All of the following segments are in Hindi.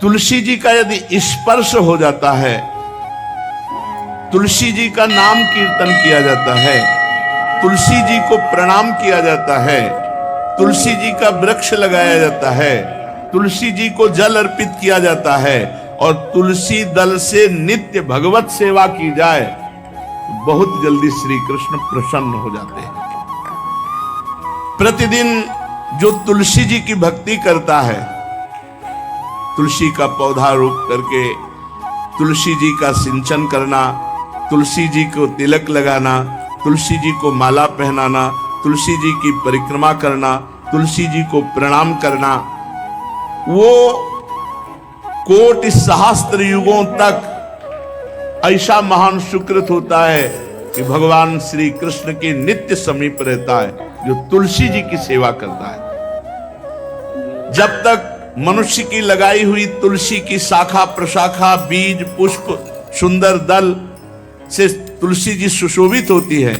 तुलसी जी का यदि स्पर्श हो जाता है, तुलसी जी का नाम कीर्तन किया जाता है, तुलसी जी को प्रणाम किया जाता है, तुलसी जी का वृक्ष लगाया जाता है, तुलसी जी को जल अर्पित किया जाता है और तुलसी दल से नित्य भगवत सेवा की जाए, बहुत जल्दी श्री कृष्ण प्रसन्न हो जाते हैं। प्रतिदिन जो तुलसी जी की भक्ति करता है, तुलसी का पौधा रोप करके तुलसी जी का सिंचन करना, तुलसी जी को तिलक लगाना, तुलसी जी को माला पहनाना, तुलसी जी की परिक्रमा करना, तुलसी जी को प्रणाम करना, वो कोटि सहस्त्र युगों तक ऐसा महान सुकृत होता है कि भगवान श्री कृष्ण के नित्य समीप रहता है जो तुलसी जी की सेवा करता है। जब तक मनुष्य की लगाई हुई तुलसी की शाखा प्रशाखा बीज पुष्प सुंदर दल से तुलसी जी सुशोभित होती है,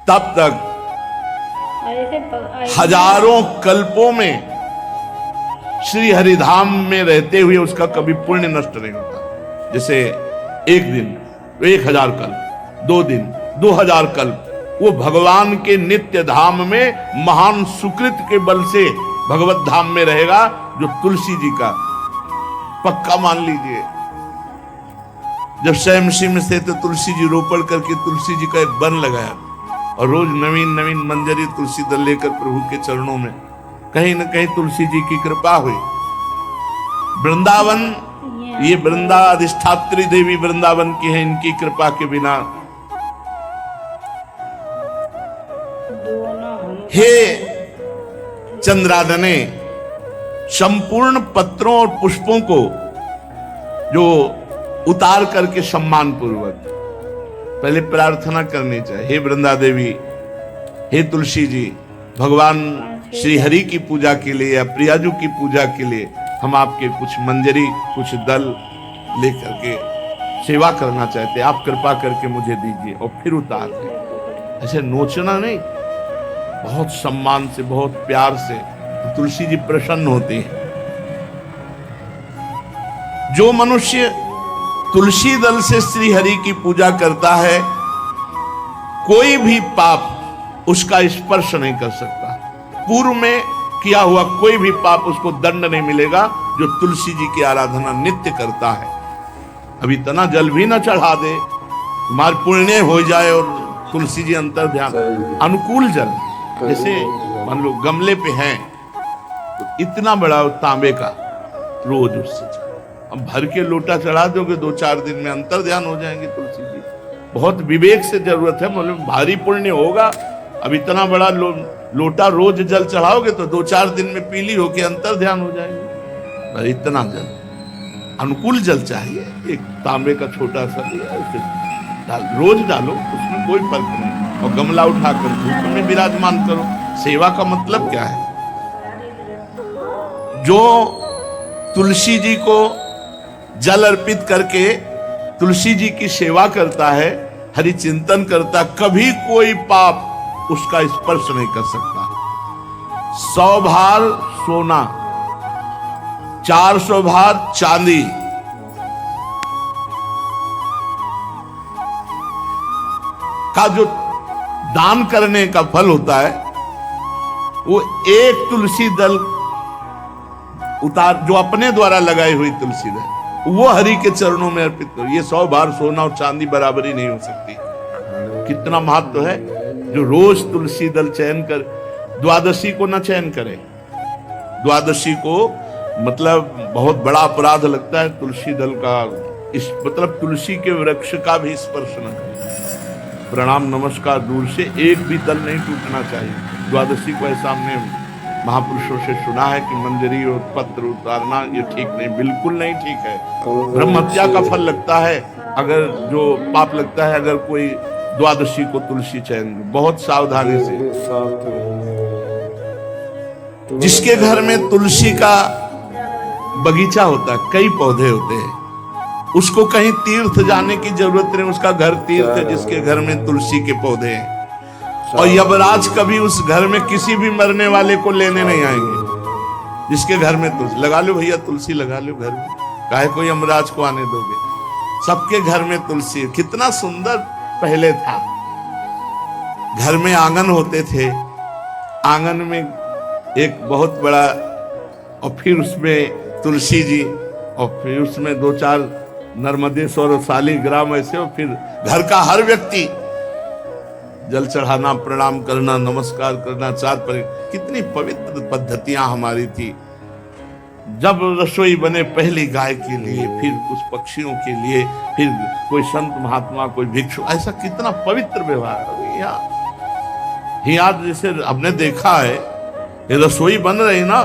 तब तक हजारों कल्पों में श्री हरिधाम में रहते हुए उसका कभी पुण्य नष्ट नहीं होता। जैसे एक दिन 1000 कल्प, 2 दिन 2000 कल्प, वो भगवान के नित्य धाम में महान सुकृत के बल से भगवत धाम में रहेगा, जो तुलसी जी का पक्का मान लीजिए। जब स्वयं में से तो तुलसी जी रोपण करके तुलसी जी का एक वन लगाया और रोज नवीन नवीन मंजरी तुलसी दल लेकर प्रभु के चरणों में, कहीं न कहीं तुलसी जी की कृपा हुई। वृंदावन, ये वृंदा अधिष्ठात्री देवी वृंदावन की है, इनकी कृपा के बिना। हे चंद्रादने, संपूर्ण पत्रों और पुष्पों को जो उतार करके सम्मान पूर्वक पहले प्रार्थना करनी चाहिए। हे वृंदा देवी, हे तुलसी जी, भगवान श्री हरि की पूजा के लिए या प्रियाजू की पूजा के लिए हम आपके कुछ मंजरी कुछ दल लेकर के सेवा करना चाहते हैं, आप कृपा करके मुझे दीजिए। और फिर उतार दें, ऐसे नोचना नहीं, बहुत सम्मान से बहुत प्यार से, तो तुलसी जी प्रसन्न होती है। जो मनुष्य तुलसी दल से श्री हरि की पूजा करता है, कोई भी पाप उसका स्पर्श नहीं कर सकता। पूर्व में किया हुआ कोई भी पाप उसको दंड नहीं मिलेगा, जो तुलसी जी की आराधना नित्य करता है। अब इतना जल भी ना चढ़ा दे, तुम्हारे पुण्य हो जाए और तुलसी जी अंतर ध्यान, अनुकूल जल, जैसे मान लो गमले पे हैं तो इतना बड़ा तांबे का रोज उससे अब भर के लोटा चढ़ा दोगे, 2-4 दिन में अंतर ध्यान हो जाएंगे तुलसी जी। बहुत विवेक से जरूरत है, मतलब भारी पुण्य होगा। अब इतना बड़ा लोटा रोज जल चढ़ाओगे तो 2-4 दिन में पीली होके अंतर ध्यान हो जाएंगे। इतना जल, अनुकूल जल चाहिए। एक तांबे का छोटा सा दिया, रोज डालो, उसमें कोई फर्क नहीं। और गमला उठाकर धूप में विराजमान करो। सेवा का मतलब क्या है? जो तुलसी जी को जल अर्पित करके तुलसी जी की सेवा करता है, हरि चिंतन करता, कभी कोई पाप उसका स्पर्श नहीं कर सकता। 100 भार सोना, 400 भार चांदी, का जो दान करने का फल होता है, वो एक तुलसी दल उतार, जो अपने द्वारा लगाई हुई तुलसी दल, वो हरि के चरणों में अर्पित करो। ये 100 भार सोना और चांदी बराबरी नहीं हो सकती। कितना महत्व है। जो रोज तुलसी दल चयन कर, द्वादशी को न चयन करे, द्वादशी को मतलब बहुत बड़ा अपराध लगता है तुलसी दल का, इस मतलब तुलसी के वृक्ष का भी स्पर्श न करे। प्रणाम नमस्कार दूर से, एक भी दल नहीं टूटना चाहिए। द्वादशी को ऐसा हमने महापुरुषों से सुना है कि मंजरी और पत्र उतारना ये ठीक नहीं, बिल्कुल नहीं ठीक है। ब्रह्म हत्या का फल लगता है, अगर जो पाप लगता है अगर कोई द्वादशी को तुलसी चयन, बहुत सावधानी से। जिसके घर में तुलसी का बगीचा होता है, कई पौधे होते हैं, उसको कहीं तीर्थ जाने की जरूरत नहीं, उसका घर तीर्थ है जिसके घर में तुलसी के पौधे हैं। और यमराज कभी उस घर में किसी भी मरने वाले को लेने नहीं आएंगे। जिसके घर में तुलसी, लगा लो भैया तुलसी लगा लो घर में, काहे कोई यमराज को आने दोगे, सबके घर में तुलसी। कितना सुंदर पहले था, घर में आंगन होते थे, आंगन में एक बहुत बड़ा, और फिर उसमें तुलसी जी, और फिर उसमें 2-4 नर्मदेश्वर शालिग्राम ऐसे, और फिर घर का हर व्यक्ति जल चढ़ाना, प्रणाम करना, नमस्कार करना, चार पर। कितनी पवित्र पद्धतियां हमारी थी। जब रसोई बने पहली गाय के लिए, फिर कुछ पक्षियों के लिए, फिर कोई संत महात्मा, कोई भिक्षु, ऐसा कितना पवित्र व्यवहार। यहाँ जैसे हमने देखा है, ये रसोई बन रही ना,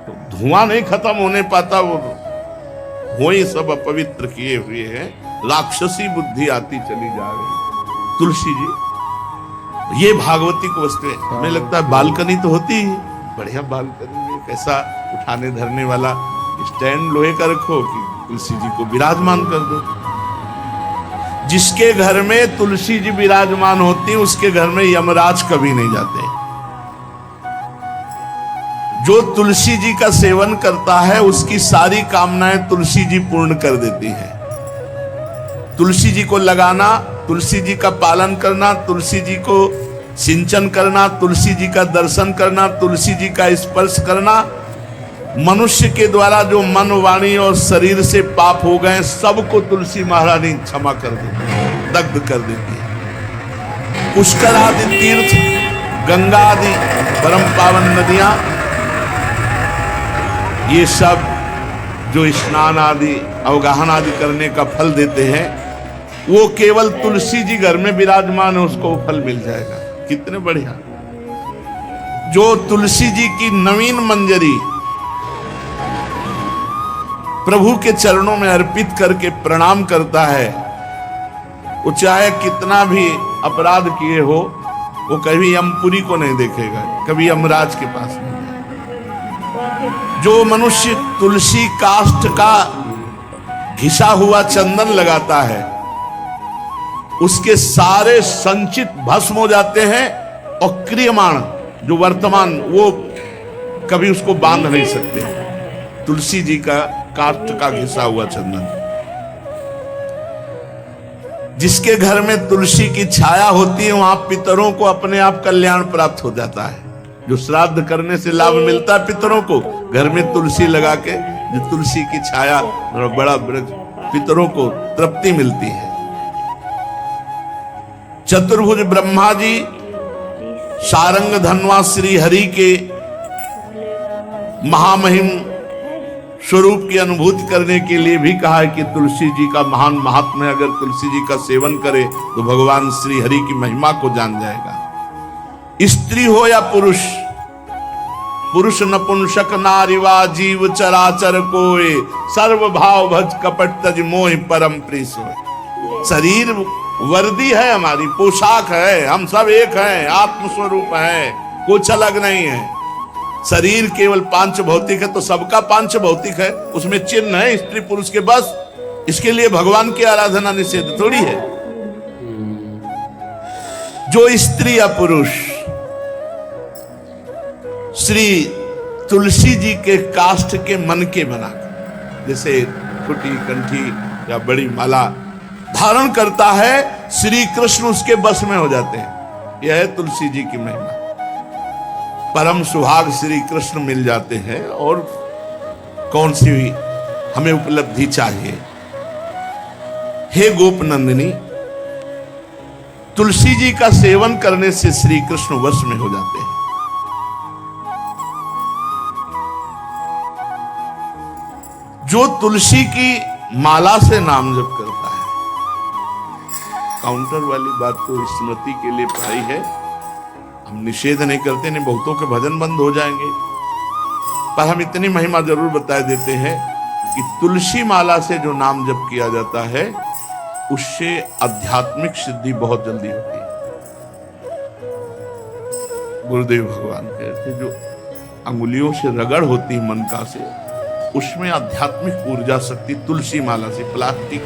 तो धुआं नहीं खत्म होने पाता, वो ही सब अपवित्र किए हुए हैं, राक्षसी बुद्धि आती चली जा रही। तुलसी जी, ये भागवती को वस्तु है। हमें लगता है बालकनी तो होती ही, बढ़िया बालकनी में कैसा उठाने धरने वाला स्टैंड लोहे का रखो कि तुलसी जी को विराजमान कर दो। जिसके घर में तुलसी जी विराजमान होती, उसके घर में यमराज कभी नहीं जाते। जो तुलसी जी का सेवन करता है, उसकी सारी कामनाएं तुलसी जी पूर्ण कर देती है। तुलसी जी को लगाना, तुलसी जी का पालन करना, तुलसी जी को सिंचन करना, तुलसी जी का दर्शन करना, तुलसी जी का स्पर्श करना, मनुष्य के द्वारा जो मन, वाणी और शरीर से पाप हो गए, सबको तुलसी महारानी क्षमा कर देती है, दग्ध कर देती है। पुष्कर आदि तीर्थ, गंगा आदि परम पावन नदियां, ये सब जो स्नान आदि, अवगाहन आदि करने का फल देते हैं, वो केवल तुलसी जी घर में विराजमान है, उसको फल मिल जाएगा। कितने बढ़िया। जो तुलसी जी की नवीन मंजरी प्रभु के चरणों में अर्पित करके प्रणाम करता है, वो चाहे कितना भी अपराध किए हो, वो कभी यमपुरी को नहीं देखेगा, कभी यमराज के पास नहीं। जो मनुष्य तुलसी काष्ठ का घिसा हुआ चंदन लगाता है, उसके सारे संचित भस्म हो जाते हैं, और क्रियमाण जो वर्तमान, वो कभी उसको बांध नहीं सकते। तुलसी जी का काष्ठ का घिसा हुआ चंदन। जिसके घर में तुलसी की छाया होती है, वहां पितरों को अपने आप कल्याण प्राप्त हो जाता है। जो श्राद्ध करने से लाभ मिलता है पितरों को, घर में तुलसी लगा के, जो तुलसी की छाया, बड़ा वृक्ष, पितरों को तृप्ति मिलती है। चतुर्भुज ब्रह्मा जी सारंग धनवा श्री हरि के महामहिम स्वरूप की अनुभूति करने के लिए भी कहा है कि तुलसी जी का महान महात्म्य, अगर तुलसी जी का सेवन करे तो भगवान श्री हरि की महिमा को जान जाएगा। स्त्री हो या पुरुष, पुरुष नपुंसक नारीवा जीव चराचर कोय, सर्व भाव भज कपट तज मोह परम प्रिय सोय। शरीर वर्दी है, हमारी पोशाक है, हम सब एक हैं, आत्मस्वरूप हैं, कुछ अलग नहीं है। शरीर केवल पांच भौतिक है, तो सबका पांच भौतिक है, उसमें चिन्ह है स्त्री पुरुष के, बस। इसके लिए भगवान की आराधना निषेध थोड़ी है। जो स्त्री या पुरुष श्री तुलसी जी के काष्ठ के मन के बनाकर, जैसे छोटी कंठी या बड़ी माला धारण करता है, श्री कृष्ण उसके बस में हो जाते हैं। यह है तुलसी जी की महिमा। परम सुहाग श्री कृष्ण मिल जाते हैं, और कौन सी हमें उपलब्धि चाहिए। हे गोप नंदिनी, तुलसी जी का सेवन करने से श्री कृष्ण वश में हो जाते हैं। जो तुलसी की माला से नाम जप करता है, काउंटर वाली बात तो स्मृति के लिए पढ़ाई है, हम निषेध नहीं करते, नहीं बहुतों के भजन बंद हो जाएंगे, पर हम इतनी महिमा जरूर बता देते हैं कि तुलसी माला से जो नाम जप किया जाता है, उससे आध्यात्मिक सिद्धि बहुत जल्दी होती है। गुरुदेव भगवान कहते, जो अंगुलियों से रगड़ होती है मन का से, उसमें आध्यात्मिक ऊर्जा शक्ति तुलसी माला से। प्लास्टिक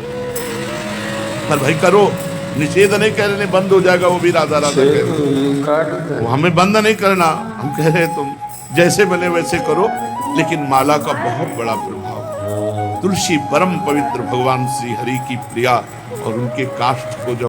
पर भाई करो, निषेध नहीं कह रहे, बंद हो जाएगा, वो भी राधा राधा कह रहे, वो हमें बंद नहीं करना। हम कह रहे तुम जैसे बने वैसे करो, लेकिन माला का बहुत बड़ा प्रभाव है। तुलसी परम पवित्र, भगवान श्री हरि की प्रिया, और उनके काष्ठ को जब